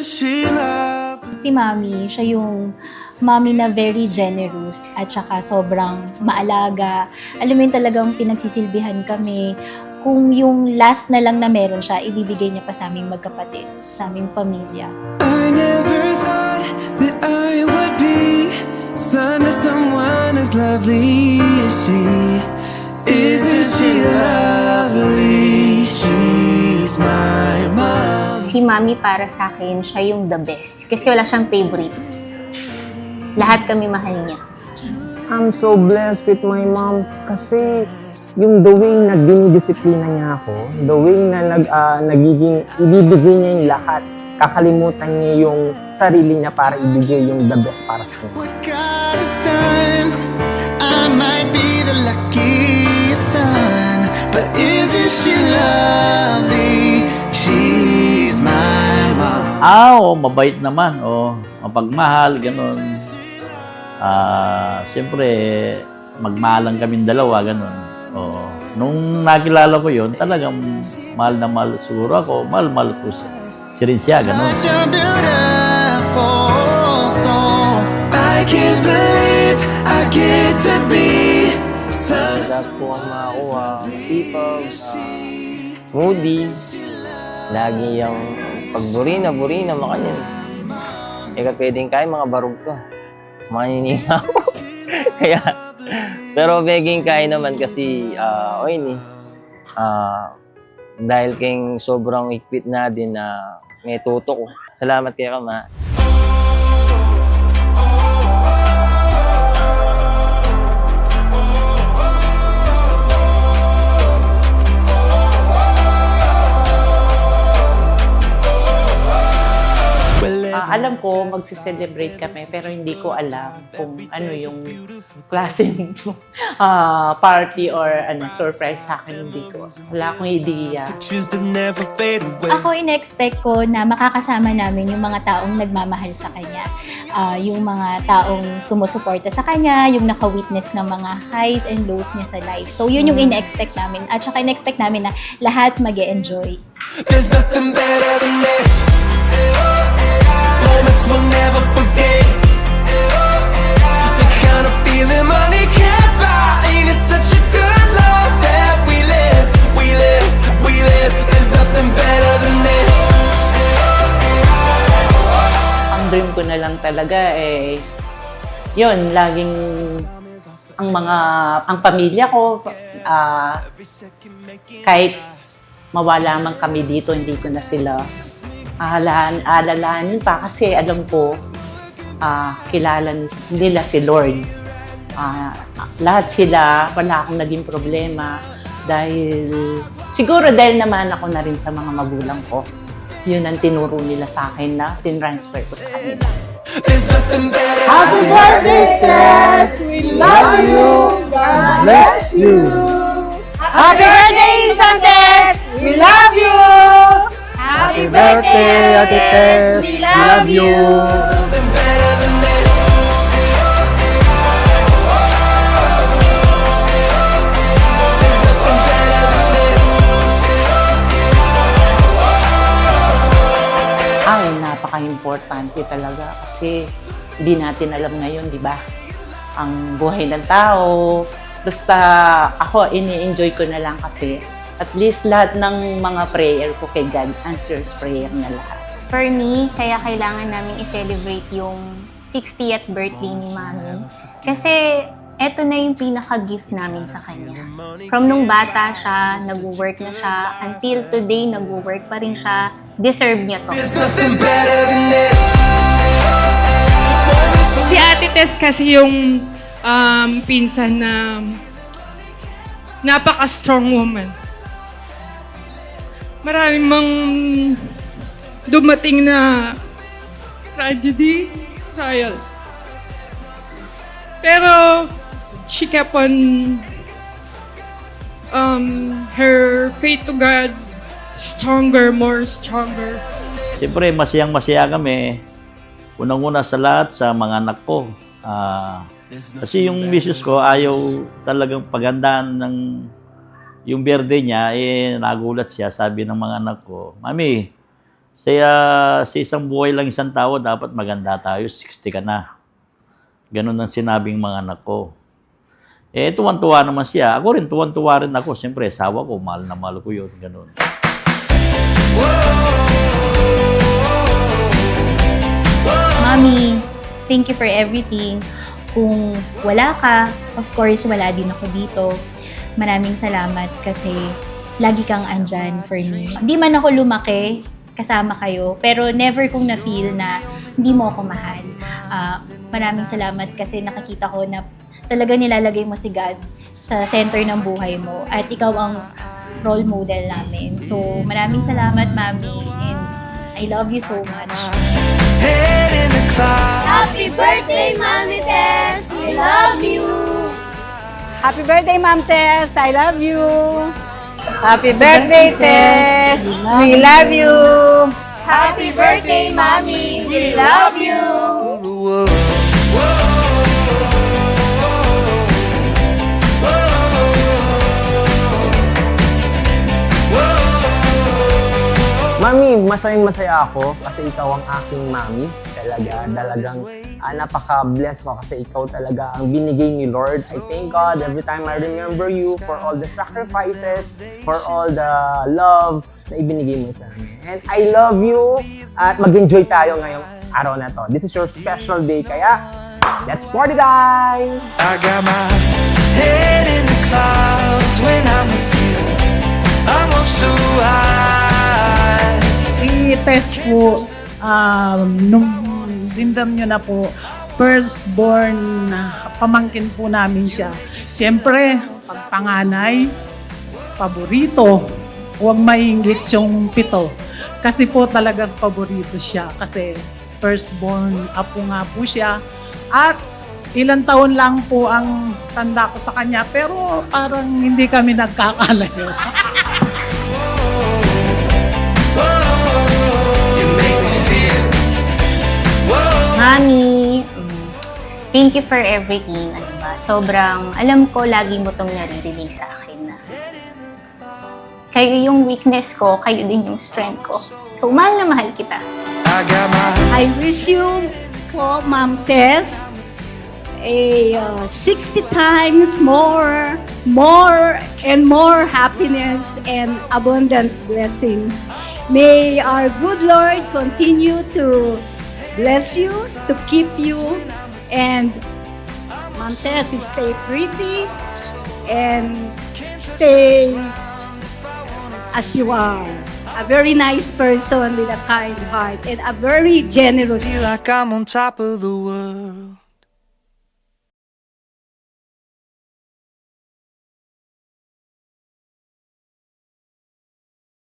she lovely? Si Mami, siya yung Mami na very generous at saka sobrang maalaga. Alam mo yun, talagang pinagsisilbihan kami. Kung yung last na lang na meron siya, ibibigay niya pa sa aming magkapatid, sa aming pamilya. I never thought that I would be son of someone as lovely as she. Isn't she lovely? She's my mom. Si Mami para sa akin, siya yung the best. Kasi wala siyang favorite. Lahat kami mahal niya. I'm so blessed with my mom kasi yung the way na dinidisiplina niya ako, the way na nagiging ibibigay niya yung lahat, kakalimutan niya yung sarili niya para ibigay yung the best para sa kanya. What God has done, I might be the luckiest son, but isn't she lovely? She's my mom. Oo, mabait naman. Mapagmahal, ganun. Siyempre, magmahalan kaming dalawa, ganun. Nung nakilala ko yun, talagang mahal na mahal siguro ako. Mahal ko si rin siya, ganun. Such a beautiful soul. I can't believe I get to be son. Lahat po ang makakuha, masipag, moody, lagi yung pagburina, makanyan. Eka pwedeng kaya mga barog ka. Maninina ako. Kaya, pero begging kaya naman kasi, dahil kayong sobrang higpit na din na may tuto ko. Salamat kay Kama. Alam ko, magsi-celebrate kami, pero hindi ko alam kung ano yung klaseng party or surprise sa akin. Hindi ko. Wala akong idea. Pictures that never fade away. Ako, in-expect ko na makakasama namin yung mga taong nagmamahal sa kanya. Yung mga taong sumusuporta sa kanya, yung naka-witness ng mga highs and lows niya sa life. So, yun yung in-expect namin. At saka in-expect namin na lahat mag-e-enjoy. There's nothing better than this. Moments we'll never forget. The kind of feeling money can't buy. Ain't it such a good life that we live? There's nothing better than this. Ang dream ko na lang talaga yun, laging ang pamilya ko, kahit mawala man kami dito, hindi ko na sila alalahanin pa kasi alam ko kilala nila si Lord. Lahat sila, wala akong naging problema siguro dahil naman ako na rin sa mga magulang ko. Yun ang tinuro nila sa akin na tinransfer ko sa kanila. There's nothing better. Happy birthday, Tess! We love you! God bless you! Happy birthday, Santes! We love you! Happy birthday, Ate Tess! We love you! Nothing better than this. There's nothing better than this. Ang napaka-importante talaga kasi hindi natin alam ngayon, di ba? Ang buhay ng tao. Basta ako, ini-enjoy ko na lang kasi at least lahat ng mga prayer ko kay God answers prayer na lahat. For me, kaya kailangan namin i-celebrate yung 60th birthday ni Mami. Kasi eto na yung pinaka-gift namin sa kanya. From nung bata siya, nag-work na siya, until today, nag-work pa rin siya. Deserve niya to. There's nothing better than this. Si Ate Tess kasi yung pinsan na napaka-strong woman. Maraming mang dumating na tragedy, trials. Pero she kept on her faith to God stronger, more stronger. Siyempre, masayang-masaya kami. Unang-una sa lahat, sa mga anak ko. Kasi yung misis ko, ayaw talagang pagandaan ng yung birthday niya, nagulat siya, sabi ng mga anak ko, Mami, Sa isang buhay lang isang tao, dapat maganda tayo, 60 ka na. Ganun ang sinabing mga anak ko. Eh, tuwan-tuwa naman siya. Ako rin, tuwan-tuwa rin ako. Siyempre, asawa ko, mahal na mahal ko yun. Ganun. Mommy, thank you for everything. Kung wala ka, of course, wala din ako dito. Maraming salamat kasi lagi kang andyan for me. Hindi man ako lumaki kasama kayo, pero never kong na-feel na hindi mo ako mahal. Maraming salamat kasi nakakita ko na talaga nilalagay mo si God sa center ng buhay mo at ikaw ang role model namin. So, maraming salamat, Mami, and I love you so much. Head in the clouds. Happy birthday, Mami Tess! We love you! Happy birthday, Ma'am Tess. I love you. Happy birthday, Tess. We love you. Happy birthday, Mami! We love you! The world. Mami, masayang-masaya ako kasi ikaw ang aking mami. Talagang napaka-bless ko kasi ikaw talaga ang binigay ni Lord. I thank God every time I remember you for all the sacrifices, for all the love na ibinigay mo sa amin. And I love you at mag-enjoy tayo ngayong araw na to. This is your special day, kaya let's party time! I got my head in the clouds when I'm with you. I'm up so high. I-test po, nung dindam nyo na po, firstborn, pamangkin po namin siya. Siyempre, pag panganay, paborito, huwag maingit yung 7. Kasi po talagang paborito siya. Kasi firstborn, apo nga po siya. At ilang taon lang po ang tanda ko sa kanya, pero parang hindi kami nagkakalayo. Mami, thank you for everything. Ano ba? Sobrang, alam ko, lagi mo tong naririnig sa akin na kayo yung weakness ko, kayo din yung strength ko. So, mahal na mahal kita. I got my I wish you po, Ma'am Tess, a 60 times more and more happiness and abundant blessings. May our good Lord continue to bless you, to keep you, and Ma'am Tess, stay pretty and stay as you are. A very nice person with a kind heart and a very generous feel like I'm on top of the world.